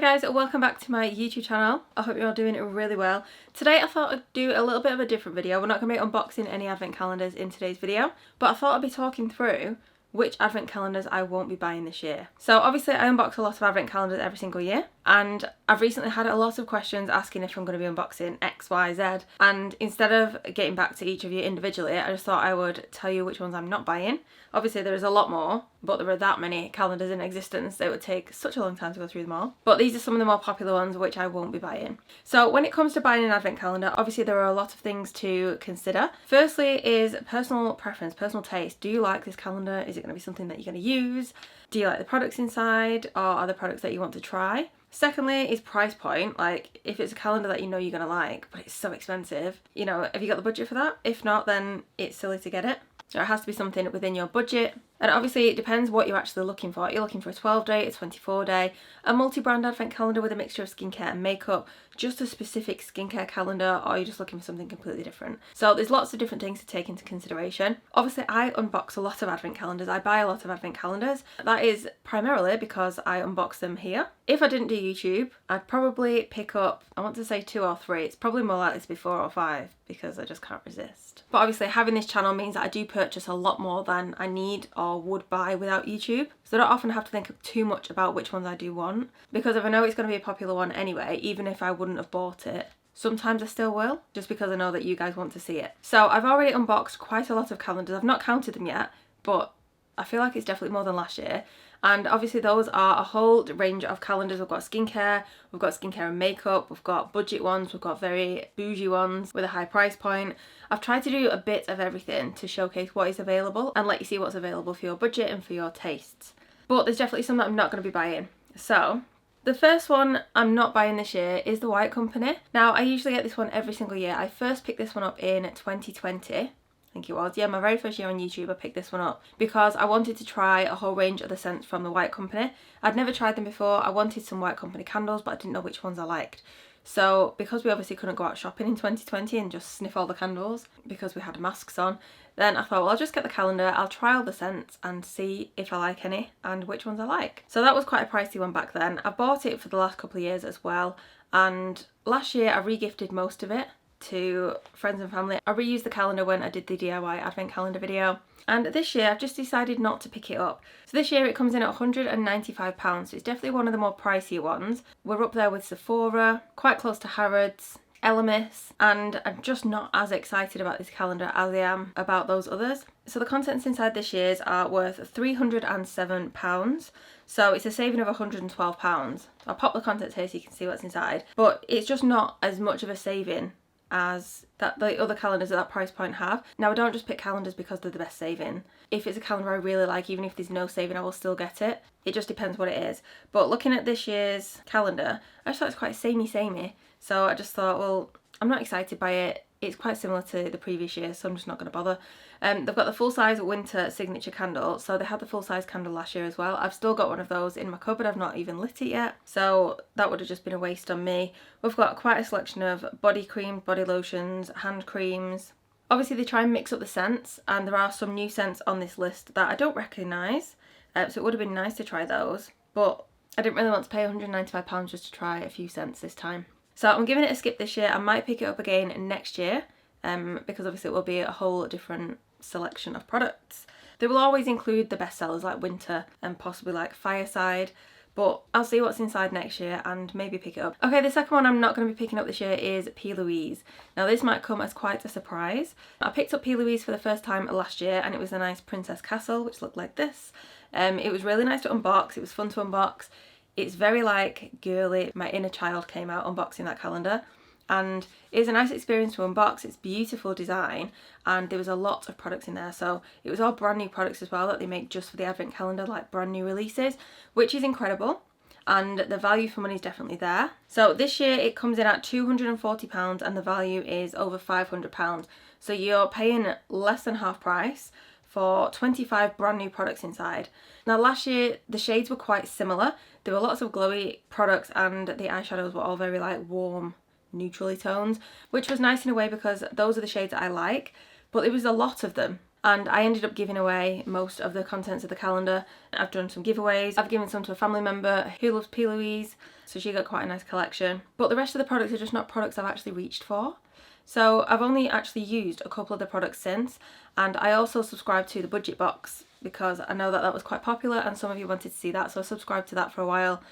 guys, welcome back to my YouTube channel. I hope you're all doing really well. Today I thought I'd do a little bit of a different video. We're not going to be unboxing any advent calendars in today's video, but I thought I'd be talking through which advent calendars I won't be buying this year. So obviously I unbox a lot of advent calendars every single year, and I've recently had a lot of questions asking if I'm going to be unboxing X, Y, Z, and instead of getting back to each of you individually, I just thought I would tell you which ones I'm not buying. Obviously there is a lot more, but there are that many calendars in existence, it would take such a long time to go through them all. But these are some of the more popular ones which I won't be buying. So when it comes to buying an advent calendar, obviously there are a lot of things to consider. Firstly is personal preference, personal taste. Do you like this calendar? Is it going to be something that you're going to use? Do you like the products inside, or are there products that you want to try? Secondly is price point. Like, if it's a calendar that you know you're going to like, but it's so expensive, you know, have you got the budget for that? If not, then it's silly to get it. So it has to be something within your budget. And obviously it depends what you're actually looking for. You're looking for a 12-day, a 24-day, a multi-brand advent calendar with a mixture of skincare and makeup, just a specific skincare calendar, or you're just looking for something completely different. So there's lots of different things to take into consideration. Obviously I unbox a lot of advent calendars. I buy a lot of advent calendars. That is primarily because I unbox them here. If I didn't do YouTube, I'd probably pick up, I want to say 2 or 3. It's probably more likely to be 4 or 5 because I just can't resist. But obviously having this channel means that I do purchase a lot more than I need or would buy without YouTube. So I don't often have to think too much about which ones I do want, because if I know it's going to be a popular one anyway, even if I wouldn't have bought it, sometimes I still will, just because I know that you guys want to see it. So I've already unboxed quite a lot of calendars. I've not counted them yet, but I feel like it's definitely more than last year. And obviously those are a whole range of calendars. We've got skincare and makeup, we've got budget ones, we've got very bougie ones with a high price point. I've tried to do a bit of everything to showcase what is available and let you see what's available for your budget and for your tastes. But there's definitely some that I'm not going to be buying. So the first one I'm not buying this year is the White Company. Now I usually get this one every single year. I first picked this one up in 2020. I think it was. Yeah, my very first year on YouTube I picked this one up because I wanted to try a whole range of the scents from the White Company. I'd never tried them before. I wanted some White Company candles, but I didn't know which ones I liked. So because we obviously couldn't go out shopping in 2020 and just sniff all the candles because we had masks on, then I thought, well, I'll just get the calendar, I'll try all the scents and see if I like any and which ones I like. So that was quite a pricey one back then. I bought it for the last couple of years as well, and last year I re-gifted most of it to friends and family. I reused the calendar when I did the DIY advent calendar video, and this year I've just decided not to pick it up. So this year it comes in at £195, so it's definitely one of the more pricier ones. We're up there with Sephora, quite close to Harrods, Elemis, and I'm just not as excited about this calendar as I am about those others. So the contents inside this year's are worth £307, so it's a saving of £112. I'll pop the contents here so you can see what's inside, but it's just not as much of a saving as that the other calendars at that price point have. Now I don't just pick calendars because they're the best saving. If it's a calendar I really like, even if there's no saving, I will still get it. It just depends what it is. But looking at this year's calendar, I just thought it's quite samey. So I just thought, well, I'm not excited by it. It's quite similar to the previous year, so I'm just not going to bother. They've got the full-size winter signature candle, so they had the full-size candle last year as well. I've still got one of those in my cupboard. I've not even lit it yet, so that would have just been a waste on me. We've got quite a selection of body creams, body lotions, hand creams. Obviously they try and mix up the scents, and there are some new scents on this list that I don't recognise, so it would have been nice to try those, but I didn't really want to pay £195 just to try a few scents this time. So I'm giving it a skip this year. I might pick it up again next year, because obviously it will be a whole different selection of products. They will always include the best sellers like winter and possibly like fireside, but I'll see what's inside next year and maybe pick it up. Okay, the second one I'm not going to be picking up this year is Louise. Now this might come as quite a surprise. I picked up Louise for the first time last year, and it was a nice princess castle which looked like this. It was really nice to unbox. It was fun to unbox. It's very like girly. My inner child came out unboxing that calendar, and it was a nice experience to unbox. It's beautiful design, and there was a lot of products in there, so it was all brand new products as well that they make just for the advent calendar, like brand new releases, which is incredible, and the value for money is definitely there. So this year it comes in at £240 and the value is over £500, so you're paying less than half price for 25 brand new products inside. Now last year the shades were quite similar. There were lots of glowy products and the eyeshadows were all very like warm, neutrally tones, which was nice in a way because those are the shades that I like, but there was a lot of them. and I ended up giving away most of the contents of the calendar. I've done some giveaways. I've given some to a family member who loves Louise, so she got quite a nice collection. But the rest of the products are just not products I've actually reached for. So I've only actually used a couple of the products since, and I also subscribed to the budget box because I know that that was quite popular and some of you wanted to see that, so I subscribed to that for a while.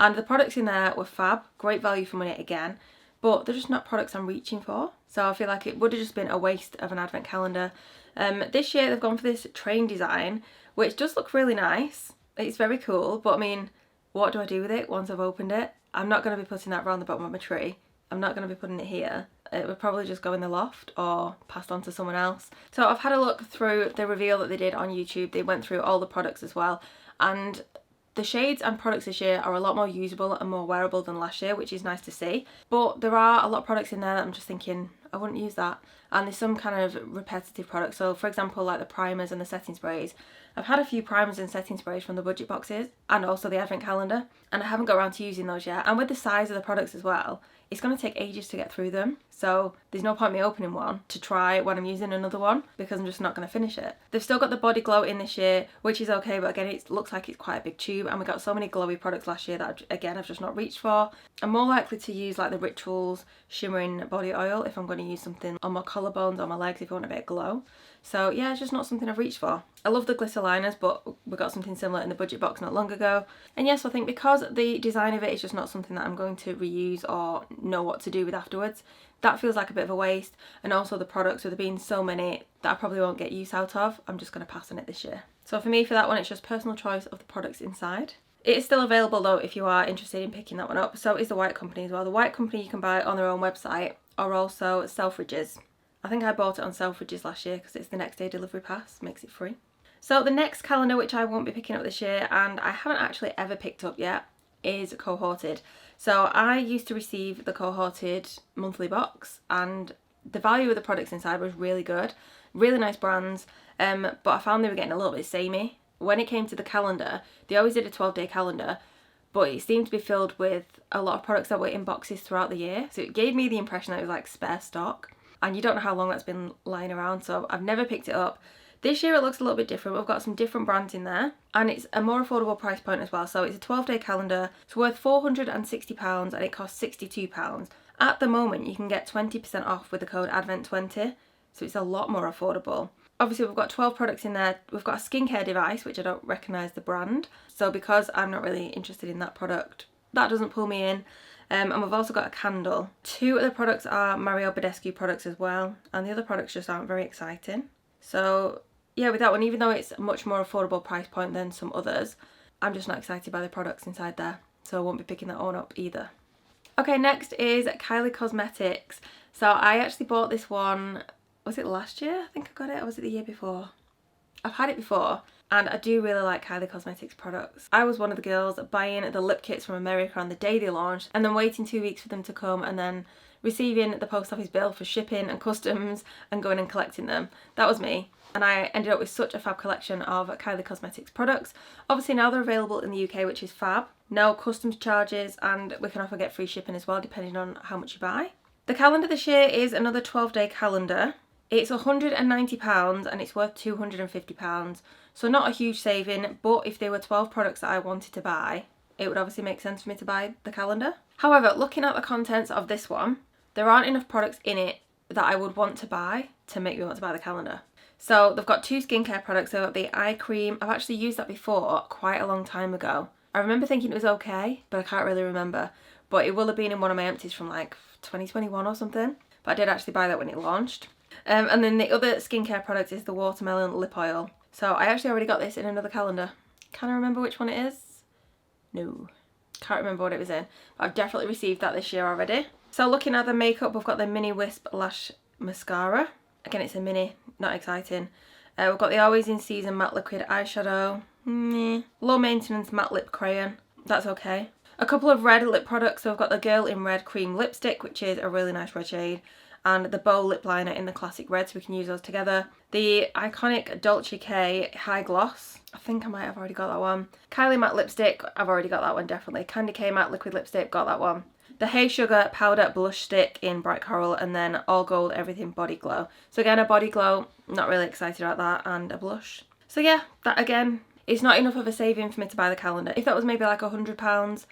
And the products in there were fab, great value for money again, but they're just not products I'm reaching for. So I feel like it would have just been a waste of an advent calendar. This year they've gone for this train design, which does look really nice. It's very cool, but I mean, what do I do with it once I've opened it? I'm not going to be putting that around the bottom of my tree. I'm not going to be putting it here. It would probably just go in the loft or passed on to someone else. So I've had a look through the reveal that they did on YouTube. They went through all the products as well, and the shades and products this year are a lot more usable and more wearable than last year, which is nice to see. But there are a lot of products in there that I'm just thinking, I wouldn't use that. And there's some kind of repetitive products. So for example, like the primers and the setting sprays. I've had a few primers and setting sprays from the budget boxes and also the advent calendar, and I haven't got around to using those yet. And with the size of the products as well, it's going to take ages to get through them. So there's no point me opening one to try when I'm using another one because I'm just not going to finish it. They've still got the body glow in this year, which is okay, but again, it looks like it's quite a big tube, and we got so many glowy products last year that I've just not reached for. I'm more likely to use like the Rituals shimmering body oil if I'm going to use something on my collarbones or my legs if you want a bit of glow. So yeah, it's just not something I've reached for. I love the glitter liners, but we got something similar in the budget box not long ago. And yes, I think because the design of it is just not something that I'm going to reuse or know what to do with afterwards, that feels like a bit of a waste. And also the products, with there being so many that I probably won't get use out of, I'm just going to pass on it this year. So for me, for that one, it's just personal choice of the products inside. It is still available though if you are interested in picking that one up. So is the White Company as well. The White Company you can buy on their own website, or also Selfridges. I think I bought it on Selfridges last year because it's the next day delivery pass, makes it free. So the next calendar, which I won't be picking up this year, and I haven't actually ever picked up yet, is Cohorted. So I used to receive the Cohorted monthly box, and the value of the products inside was really good, really nice brands, but I found they were getting a little bit samey. When it came to the calendar, they always did a 12-day calendar, but it seemed to be filled with a lot of products that were in boxes throughout the year. So it gave me the impression that it was like spare stock, and you don't know how long that's been lying around, so I've never picked it up. This year it looks a little bit different. We've got some different brands in there, and it's a more affordable price point as well. So it's a 12-day calendar. It's worth £460 and it costs £62. At the moment you can get 20% off with the code ADVENT20, so it's a lot more affordable. Obviously we've got 12 products in there. We've got a skincare device, which I don't recognise the brand, so because I'm not really interested in that product, that doesn't pull me in. And we've also got a candle. 2 of the products are Mario Badescu products as well, and the other products just aren't very exciting. So yeah, with that one, even though it's a much more affordable price point than some others, I'm just not excited by the products inside there, so I won't be picking that one up either. Okay, next is Kylie Cosmetics. So I actually bought this one, was it last year? I think I got it, or was it the year before? I've had it before, and I do really like Kylie Cosmetics products. I was one of the girls buying the lip kits from America on the day they launched, and then waiting 2 weeks for them to come, and then receiving the post office bill for shipping and customs and going and collecting them. That was me. And I ended up with such a fab collection of Kylie Cosmetics products. Obviously now they're available in the UK, which is fab. No customs charges, and we can often get free shipping as well, depending on how much you buy. The calendar this year is another 12-day calendar. It's £190 and it's worth £250. So not a huge saving, but if there were 12 products that I wanted to buy, it would obviously make sense for me to buy the calendar. However, looking at the contents of this one, there aren't enough products in it that I would want to buy to make me want to buy the calendar. So they've got 2 skincare products. They've got the eye cream. I've actually used that before quite a long time ago. I remember thinking it was okay, but I can't really remember. But it will have been in one of my empties from like 2021 or something. But I did actually buy that when it launched. And then the other skincare product is the watermelon lip oil. So I actually already got this in another calendar. Can I remember which one it is? No. Can't remember what it was in. But I've definitely received that this year already. So looking at the makeup, we've got the Mini Wisp Lash Mascara. Again, it's a mini, not exciting. We've got the Always in Season Matte Liquid Eyeshadow. Low Maintenance Matte Lip Crayon. That's okay. A couple of red lip products. So we've got the Girl in Red Cream Lipstick, which is a really nice red shade. And the Boux lip liner in the classic red, so we can use those together. The iconic Dolce K High Gloss. I think I might have already got that one. Kylie Matte Lipstick. I've already got that one, definitely. Candy K Matte Liquid Lipstick. Got that one. the Hey Sugar Powder Blush Stick in Bright Coral, and then All Gold Everything Body Glow. So again, a body glow, not really excited about that, and a blush. So yeah, that again, it's not enough of a saving for me to buy the calendar. If that was maybe like £100,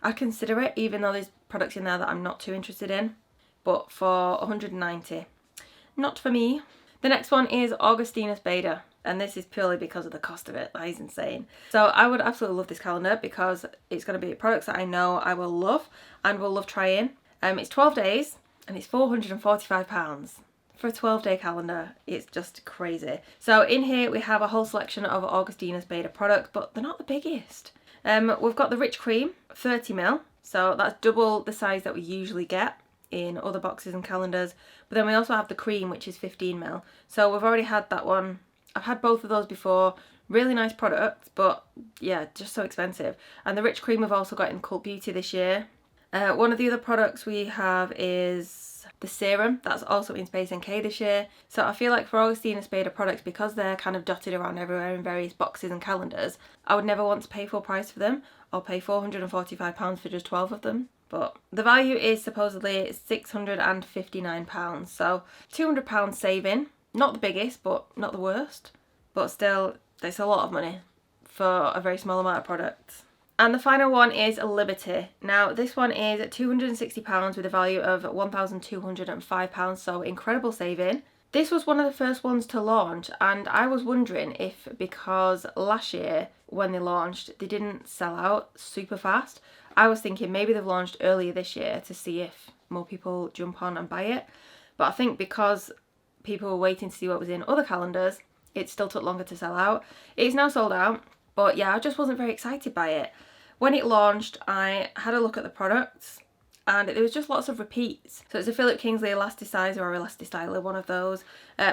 I'd consider it, even though there's products in there that I'm not too interested in. But for 190, not for me. The next one is Augustinus Bader, and this is purely because of the cost of it. That is insane. So I would absolutely love this calendar because it's going to be products that I know I will love and will love trying. It's 12 days and it's £445 for a 12-day calendar. It's just crazy. So in here we have a whole selection of Augustinus Bader products, but they're not the biggest. We've got the Rich Cream, 30ml, so that's double the size that we usually get in other boxes and calendars. But then we also have the cream, which is 15ml. So we've already had that one. I've had both of those before. Really nice products, but yeah, just so expensive. And the Rich Cream we've also got in Cult Beauty this year. One of the other products we have is the serum. That's also in Space NK this year. So I feel like for Augustinus Bader products, because they're kind of dotted around everywhere in various boxes and calendars, I would never want to pay full price for them or pay £445 for just 12 of them. But the value is supposedly £659, so £200 saving. Not the biggest, but not the worst. But still, it's a lot of money for a very small amount of products. And the final one is Liberty. Now, this one is £260 with a value of £1,205, so incredible saving. This was one of the first ones to launch, and I was wondering if because last year when they launched, they didn't sell out super fast. I was thinking maybe they've launched earlier this year to see if more people jump on and buy it. But I think because people were waiting to see what was in other calendars, it still took longer to sell out. It's now sold out, but yeah, I just wasn't very excited by it. When it launched, I had a look at the products and there was just lots of repeats. So it's a Philip Kingsley Elasticizer or Elastistyler, one of those.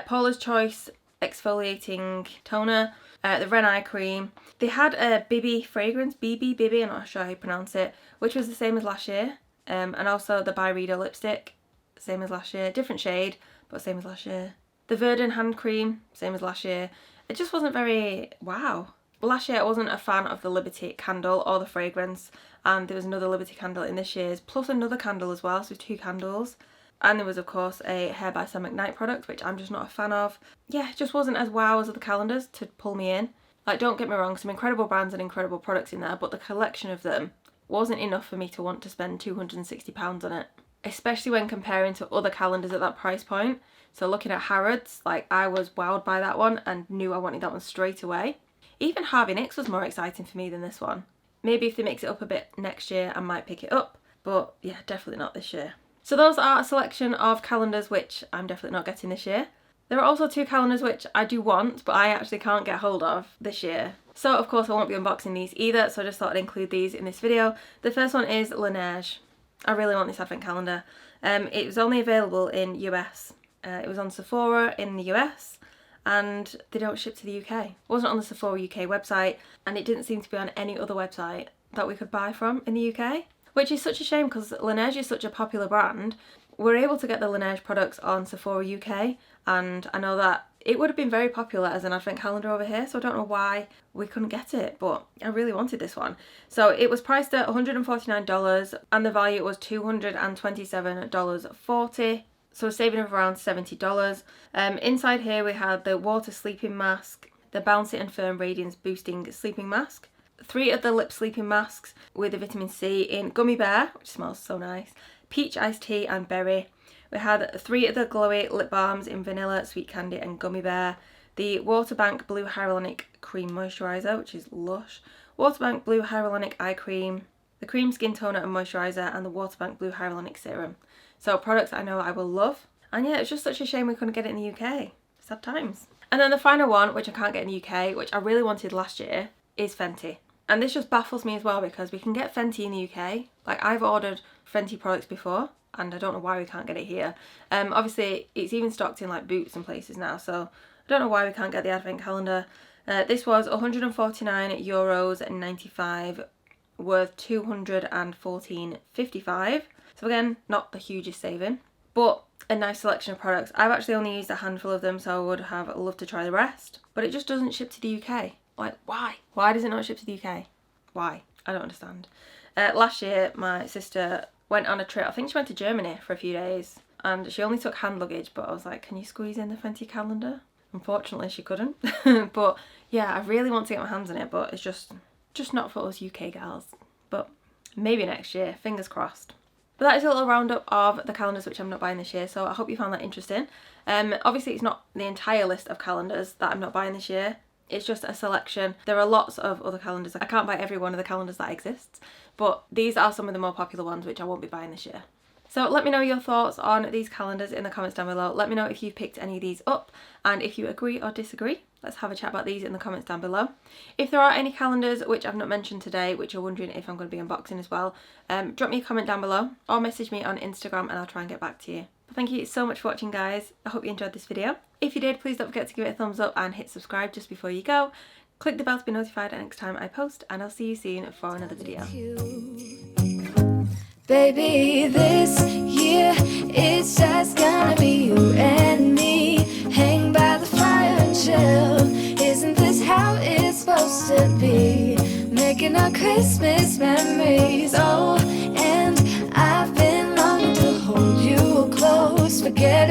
Paula's Choice Exfoliating Toner, the Ren Eye Cream. They had a Bibi fragrance, Bibi, I'm not sure how you pronounce it, which was the same as last year. And also the Byredo lipstick, same as last year. Different shade, but same as last year. The Verdun hand cream, same as last year. It just wasn't very wow. Last year I wasn't a fan of the Liberty candle or the fragrance, and there was another Liberty candle in this year's, plus another candle as well, so 2 candles. And there was of course a Hair by Sam McKnight product, which I'm just not a fan of. Yeah, it just wasn't as wow as other calendars to pull me in. Like, don't get me wrong, some incredible brands and incredible products in there, but the collection of them wasn't enough for me to want to spend £260 on it. Especially when comparing to other calendars at that price point. So looking at Harrods, like, I was wowed by that one and knew I wanted that one straight away. Even Harvey Nicks was more exciting for me than this one. Maybe if they mix it up a bit next year, I might pick it up. But yeah, definitely not this year. So those are a selection of calendars which I'm definitely not getting this year. There are also 2 calendars which I do want, but I actually can't get hold of this year. So of course I won't be unboxing these either, so I just thought I'd include these in this video. The first one is Laneige. I really want this advent calendar. It was only available in US. It was on Sephora in the US. And they don't ship to the UK. It wasn't on the Sephora UK website, and it didn't seem to be on any other website that we could buy from in the UK, which is such a shame because Laneige is such a popular brand. We're able to get the Laneige products on Sephora UK, and I know that it would have been very popular as an advent calendar over here, so I don't know why we couldn't get it, but I really wanted this one. So it was priced at $149 and the value was $227.40. So a saving of around $70. Inside here we had the Water Sleeping Mask, the Bouncy and Firm Radiance Boosting Sleeping Mask, 3 of the Lip Sleeping Masks with the vitamin C in Gummy Bear, which smells so nice, Peach Iced Tea and Berry. We had 3 of the Glowy Lip Balms in Vanilla, Sweet Candy and Gummy Bear, the Waterbank Blue Hyaluronic Cream Moisturiser, which is lush, Waterbank Blue Hyaluronic Eye Cream, the Cream Skin Toner and Moisturiser, and the Waterbank Blue Hyaluronic Serum. So products I know I will love. And yeah, it's just such a shame we couldn't get it in the UK. Sad times. And then the final one, which I can't get in the UK, which I really wanted last year, is Fenty. And this just baffles me as well because we can get Fenty in the UK. Like, I've ordered Fenty products before and I don't know why we can't get it here. Obviously, it's even stocked in like Boux and places now, so I don't know why we can't get the advent calendar. This was €149.95, worth $214.55. So again, not the hugest saving, but a nice selection of products. I've actually only used a handful of them, so I would have loved to try the rest. But it just doesn't ship to the UK. Like, why? Why does it not ship to the UK? Why? I don't understand. Last year, my sister went on a trip. I think she went to Germany for a few days and she only took hand luggage, but I was like, can you squeeze in the front of your calendar? Unfortunately she couldn't. But yeah, I really want to get my hands on it, but it's just not for us UK gals. But maybe next year, fingers crossed. But that is a little roundup of the calendars which I'm not buying this year, so I hope you found that interesting. Obviously it's not the entire list of calendars that I'm not buying this year. It's just a selection. There are lots of other calendars. I can't buy every one of the calendars that exists, but these are some of the more popular ones which I won't be buying this year. So let me know your thoughts on these calendars in the comments down below. Let me know if you've picked any of these up and if you agree or disagree. Let's have a chat about these in the comments down below. If there are any calendars which I've not mentioned today, which you're wondering if I'm going to be unboxing as well, drop me a comment down below or message me on Instagram and I'll try and get back to you. But thank you so much for watching, guys. I hope you enjoyed this video. If you did, please don't forget to give it a thumbs up and hit subscribe just before you go. Click the bell to be notified next time I post, and I'll see you soon for another video. Baby, this year it's just gonna be you and me. Hang by the fire and chill. Isn't this how it's supposed to be? Making our Christmas memories. Oh, and I've been longing to hold you close. Forget